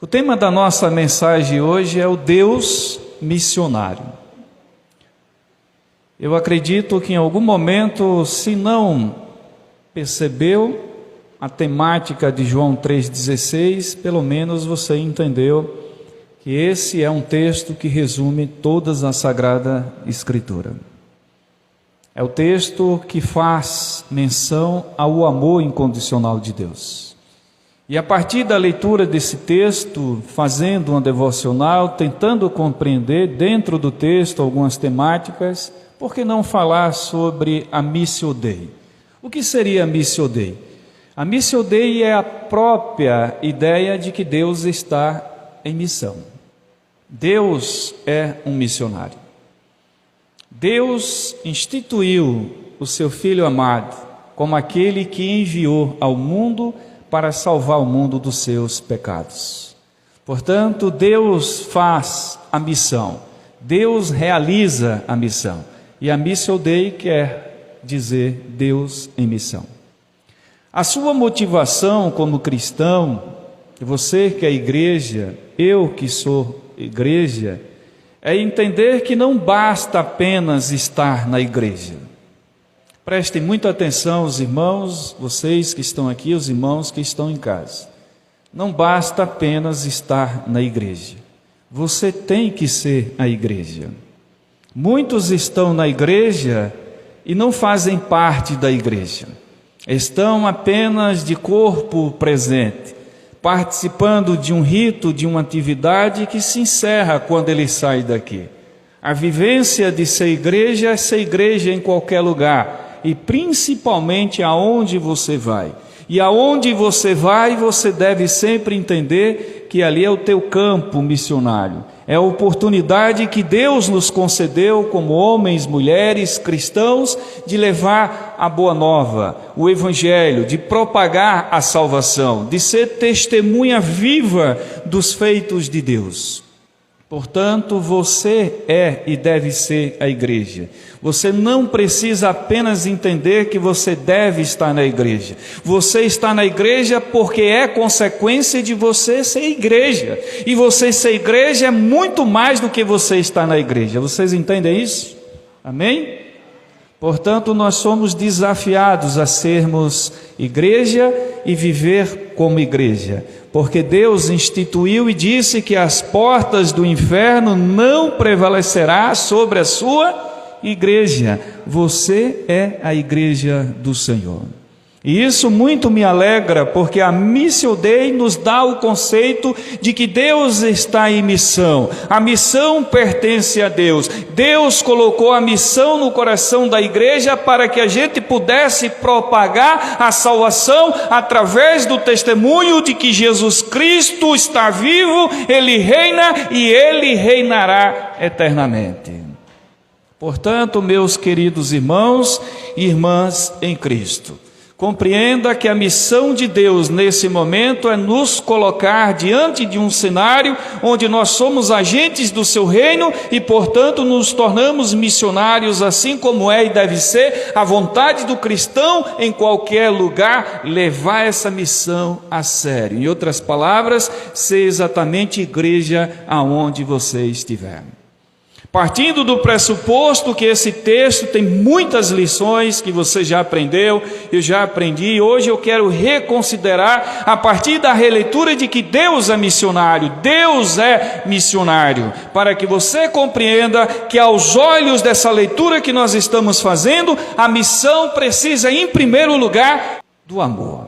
O tema da nossa mensagem hoje é o Deus missionário. Eu acredito que em algum momento, se não percebeu a temática de João 3,16, pelo menos você entendeu que esse é um texto que resume toda a Sagrada Escritura. É o texto que faz menção ao amor incondicional de Deus. E a partir da leitura desse texto, fazendo uma devocional, tentando compreender dentro do texto algumas temáticas, por que não falar sobre a Missio Dei? O que seria a Missio Dei? A Missio Dei é a própria ideia de que Deus está em missão. Deus é um missionário. Deus instituiu o seu Filho amado como aquele que enviou ao mundo para salvar o mundo dos seus pecados. Portanto, Deus faz a missão, Deus realiza a missão, e a Missio Dei quer dizer Deus em missão. A sua motivação como cristão, você que é igreja, eu que sou igreja, é entender que não basta apenas estar na igreja. Prestem muita atenção, os irmãos, vocês que estão aqui, os irmãos que estão em casa. Não basta apenas estar na igreja. Você tem que ser a igreja. Muitos estão na igreja e não fazem parte da igreja. Estão apenas de corpo presente, participando de um rito, de uma atividade que se encerra quando ele sai daqui. A vivência de ser igreja é ser igreja em qualquer lugar, e principalmente aonde você vai. E aonde você vai, você deve sempre entender que ali é o teu campo missionário. É a oportunidade que Deus nos concedeu como homens, mulheres, cristãos, de levar a boa nova, o evangelho, de propagar a salvação, de ser testemunha viva dos feitos de Deus. Portanto, você é e deve ser a igreja. Você não precisa apenas entender que você deve estar na igreja. Você está na igreja porque é consequência de você ser igreja. E você ser igreja é muito mais do que você estar na igreja. Vocês entendem isso? Amém? Portanto, nós somos desafiados a sermos igreja e viver como igreja. Porque Deus instituiu e disse que as portas do inferno não prevalecerá sobre a sua igreja. Você é a igreja do Senhor. E isso muito me alegra, porque a Missio Dei nos dá o conceito de que Deus está em missão. A missão pertence a Deus. Deus colocou a missão no coração da igreja para que a gente pudesse propagar a salvação através do testemunho de que Jesus Cristo está vivo, Ele reina e Ele reinará eternamente. Portanto, meus queridos irmãos e irmãs em Cristo, compreenda que a missão de Deus nesse momento é nos colocar diante de um cenário onde nós somos agentes do seu reino e, portanto, nos tornamos missionários, assim como é e deve ser a vontade do cristão em qualquer lugar, levar essa missão a sério. Em outras palavras, ser exatamente igreja aonde você estiver. Partindo do pressuposto que esse texto tem muitas lições que você já aprendeu, eu já aprendi, hoje eu quero reconsiderar a partir da releitura de que Deus é missionário, para que você compreenda que aos olhos dessa leitura que nós estamos fazendo, a missão precisa em primeiro lugar do amor.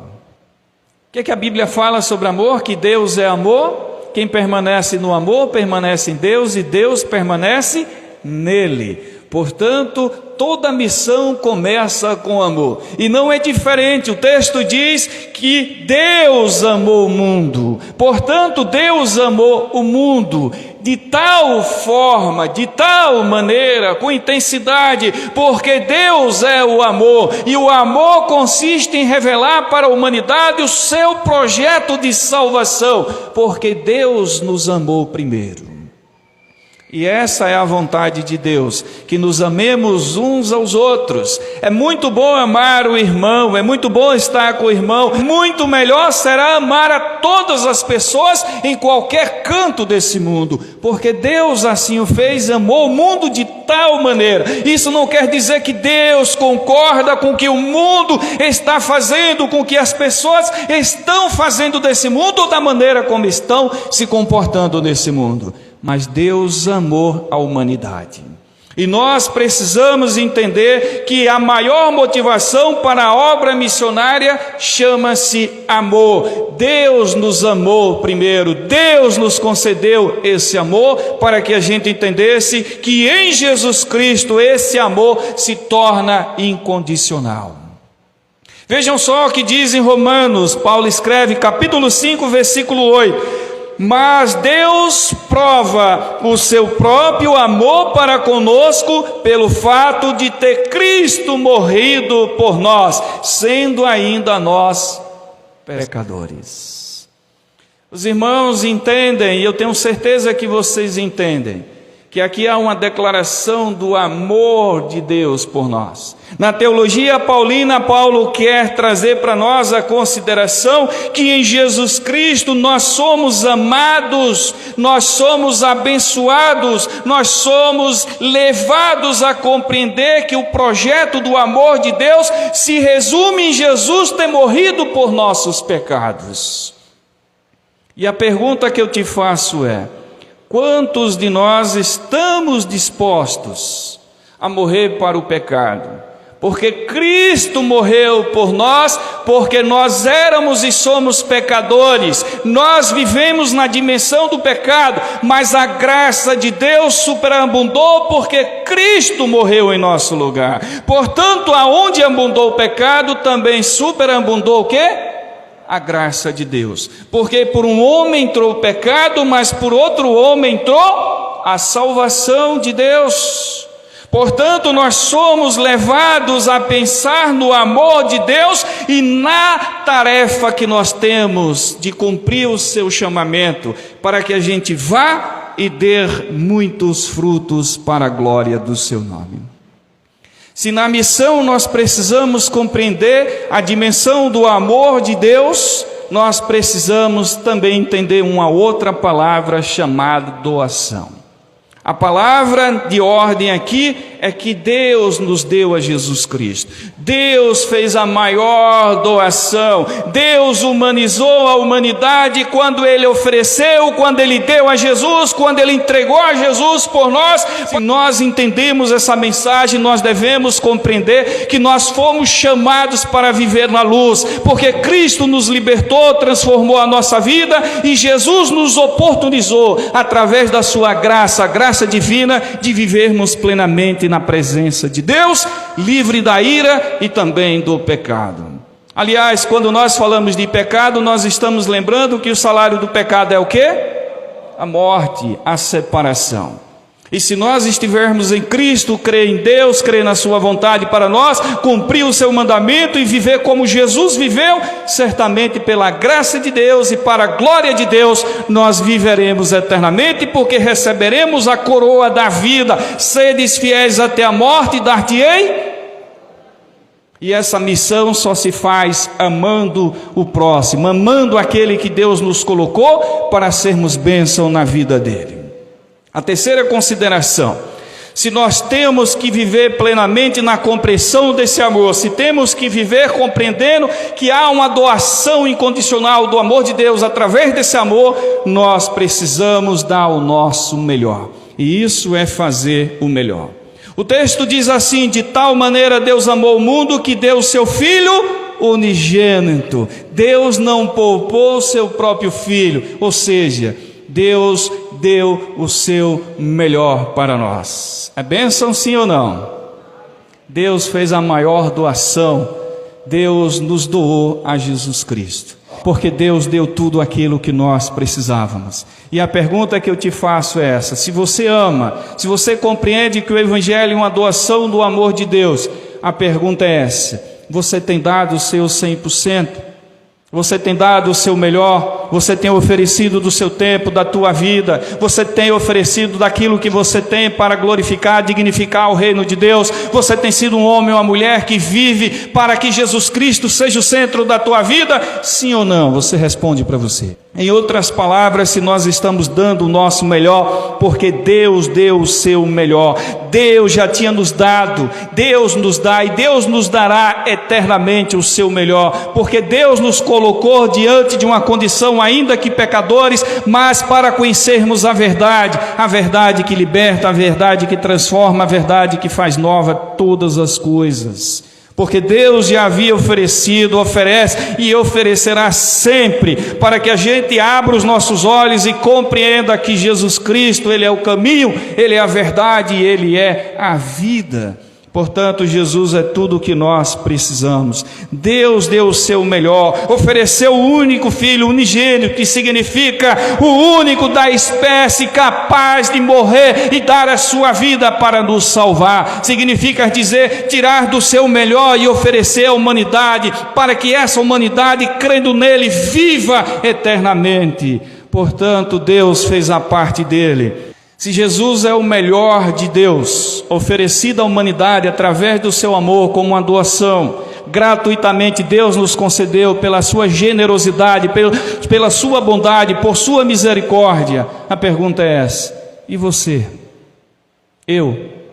O que a Bíblia fala sobre amor? Que Deus é amor. Quem permanece no amor, permanece em Deus e Deus permanece nele. Portanto, toda missão começa com amor. E não é diferente, o texto diz que Deus amou o mundo. Portanto, Deus amou o mundo de tal forma, de tal maneira, com intensidade, porque Deus é o amor, e o amor consiste em revelar para a humanidade o seu projeto de salvação, porque Deus nos amou primeiro. E essa é a vontade de Deus, que nos amemos uns aos outros. É muito bom amar o irmão, é muito bom estar com o irmão. Muito melhor será amar a todas as pessoas em qualquer canto desse mundo, porque Deus assim o fez, amou o mundo de tal maneira. Isso não quer dizer que Deus concorda com o que o mundo está fazendo, com o que as pessoas estão fazendo desse mundo, ou da maneira como estão se comportando nesse mundo. Mas Deus amou a humanidade. E nós precisamos entender que a maior motivação para a obra missionária chama-se amor. Deus nos amou primeiro, Deus nos concedeu esse amor para que a gente entendesse que em Jesus Cristo esse amor se torna incondicional. Vejam só o que diz em Romanos, Paulo escreve, capítulo 5, versículo 8. Mas Deus prova o seu próprio amor para conosco pelo fato de ter Cristo morrido por nós, sendo ainda nós pecadores. Os irmãos entendem, e eu tenho certeza que vocês entendem, que aqui há uma declaração do amor de Deus por nós. Na teologia paulina, Paulo quer trazer para nós a consideração que em Jesus Cristo nós somos amados, nós somos abençoados, nós somos levados a compreender que o projeto do amor de Deus se resume em Jesus ter morrido por nossos pecados. E a pergunta que eu te faço é: quantos de nós estamos dispostos a morrer para o pecado? Porque Cristo morreu por nós, porque nós éramos e somos pecadores, nós vivemos na dimensão do pecado, mas a graça de Deus superabundou porque Cristo morreu em nosso lugar. Portanto, aonde abundou o pecado, também superabundou o quê? A graça de Deus. Porque por um homem entrou o pecado, mas por outro homem entrou a salvação de Deus. Portanto, nós somos levados a pensar no amor de Deus e na tarefa que nós temos de cumprir o seu chamamento, para que a gente vá e dê muitos frutos para a glória do seu nome. Se na missão nós precisamos compreender a dimensão do amor de Deus, nós precisamos também entender uma outra palavra chamada doação. A palavra de ordem aqui é que Deus nos deu a Jesus Cristo. Deus fez a maior doação. Deus humanizou a humanidade quando Ele ofereceu, quando Ele deu a Jesus, quando Ele entregou a Jesus por nós. Se nós entendemos essa mensagem, nós devemos compreender que nós fomos chamados para viver na luz, porque Cristo nos libertou, transformou a nossa vida e Jesus nos oportunizou, através da sua graça, a graça divina, de vivermos plenamente na presença de Deus, livre da ira e também do pecado. Aliás, quando nós falamos de pecado, nós estamos lembrando que o salário do pecado é o quê? A morte, a separação. E se nós estivermos em Cristo, crer em Deus, crer na sua vontade para nós, cumprir o seu mandamento e viver como Jesus viveu, certamente pela graça de Deus e para a glória de Deus, nós viveremos eternamente, porque receberemos a coroa da vida. Sedes fiéis até a morte, dar-te-ei. E essa missão só se faz amando o próximo, amando aquele que Deus nos colocou para sermos bênção na vida dele. A terceira consideração: se nós temos que viver plenamente na compreensão desse amor, se temos que viver compreendendo que há uma doação incondicional do amor de Deus através desse amor, nós precisamos dar o nosso melhor, e isso é fazer o melhor. O texto diz assim: de tal maneira Deus amou o mundo que deu o seu Filho unigênito. Deus não poupou o seu próprio Filho, ou seja, Deus deu o seu melhor para nós. É bênção, sim ou não? Deus fez a maior doação. Deus nos doou a Jesus Cristo, porque Deus deu tudo aquilo que nós precisávamos. E a pergunta que eu te faço é essa: se você ama, se você compreende que o Evangelho é uma doação do amor de Deus, a pergunta é essa: você tem dado o seu 100%? Você tem dado o seu melhor? você tem oferecido do seu tempo, da tua vida, você tem oferecido daquilo que você tem para glorificar, dignificar o reino de Deus. Você tem sido um homem ou uma mulher que vive para que Jesus Cristo seja o centro da tua vida? Sim ou não? Você responde para você. Em outras palavras, se nós estamos dando o nosso melhor, porque Deus deu o seu melhor, Deus já tinha nos dado, Deus nos dá e Deus nos dará eternamente o seu melhor, porque Deus nos colocou diante de uma condição ainda que pecadores, mas para conhecermos a verdade que liberta, a verdade que transforma, a verdade que faz nova todas as coisas. Porque Deus já havia oferecido, oferece e oferecerá sempre, para que a gente abra os nossos olhos e compreenda que Jesus Cristo, Ele é o caminho, Ele é a verdade e Ele é a vida. Portanto, Jesus é tudo o que nós precisamos. Deus deu o seu melhor, ofereceu o único Filho unigênito, que significa o único da espécie capaz de morrer e dar a sua vida para nos salvar. Significa dizer, tirar do seu melhor e oferecer à humanidade, para que essa humanidade, crendo nele, viva eternamente. Portanto, Deus fez a parte dele. Se Jesus é o melhor de Deus, oferecido à humanidade através do seu amor como uma doação, gratuitamente Deus nos concedeu pela sua generosidade, pela sua bondade, por sua misericórdia. A pergunta é essa: e você?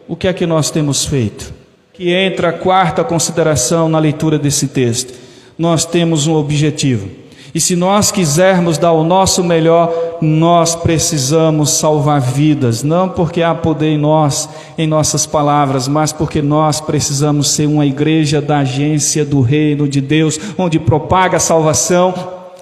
O que é que nós temos feito? Que entra a quarta consideração na leitura desse texto. Nós temos um objetivo. E se nós quisermos dar o nosso melhor, nós precisamos salvar vidas, não porque há poder em nós, em nossas palavras, mas porque nós precisamos ser uma igreja da agência do reino de Deus, onde propaga a salvação,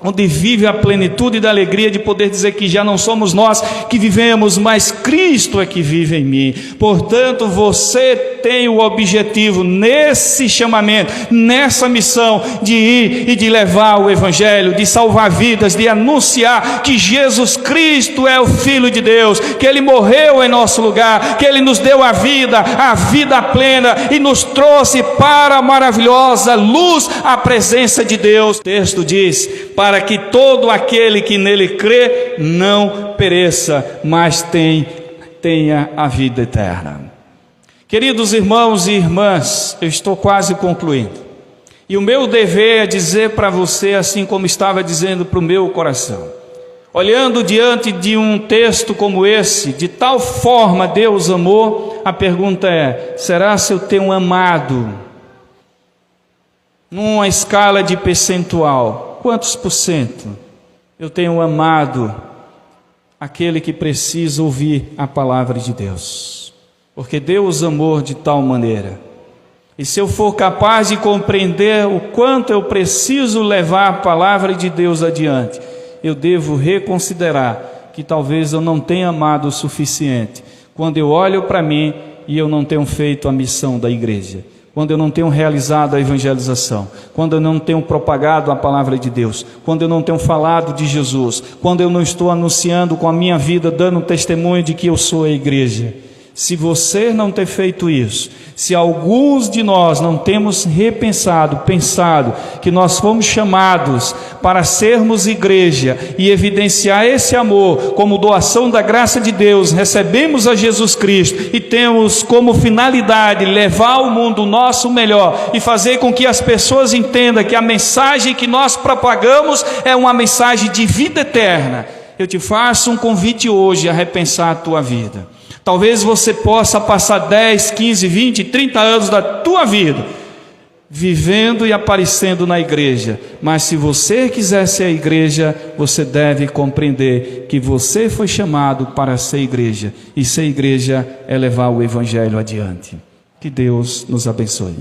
onde vive a plenitude da alegria de poder dizer que já não somos nós que vivemos, mas Cristo é que vive em mim. Portanto, você tem o objetivo nesse chamamento, nessa missão de ir e de levar o Evangelho, de salvar vidas, de anunciar que Jesus Cristo é o Filho de Deus, que Ele morreu em nosso lugar, que Ele nos deu a vida plena e nos trouxe para a maravilhosa luz, a presença de Deus. O texto diz: para que todo aquele que nele crê não pereça, mas tenha a vida eterna. Queridos irmãos e irmãs, eu estou quase concluindo. E o meu dever é dizer para você, assim como estava dizendo para o meu coração. Olhando diante de um texto como esse, de tal forma Deus amou, a pergunta é: será se eu tenho amado? Numa escala de percentual, quantos por cento eu tenho amado aquele que precisa ouvir a palavra de Deus? Porque Deus amou de tal maneira. E se eu for capaz de compreender o quanto eu preciso levar a palavra de Deus adiante, eu devo reconsiderar que talvez eu não tenha amado o suficiente. Quando eu olho para mim e eu não tenho feito a missão da igreja, quando eu não tenho realizado a evangelização, quando eu não tenho propagado a palavra de Deus, quando eu não tenho falado de Jesus, quando eu não estou anunciando com a minha vida, dando testemunho de que eu sou a igreja. Se você não ter feito isso, se alguns de nós não temos pensado que nós fomos chamados para sermos igreja e evidenciar esse amor como doação da graça de Deus, recebemos a Jesus Cristo e temos como finalidade levar ao mundo o nosso melhor e fazer com que as pessoas entendam que a mensagem que nós propagamos é uma mensagem de vida eterna, eu te faço um convite hoje a repensar a tua vida. Talvez você possa passar 10, 15, 20, 30 anos da tua vida vivendo e aparecendo na igreja, mas se você quiser ser a igreja, você deve compreender que você foi chamado para ser igreja, e ser igreja é levar o Evangelho adiante. Que Deus nos abençoe.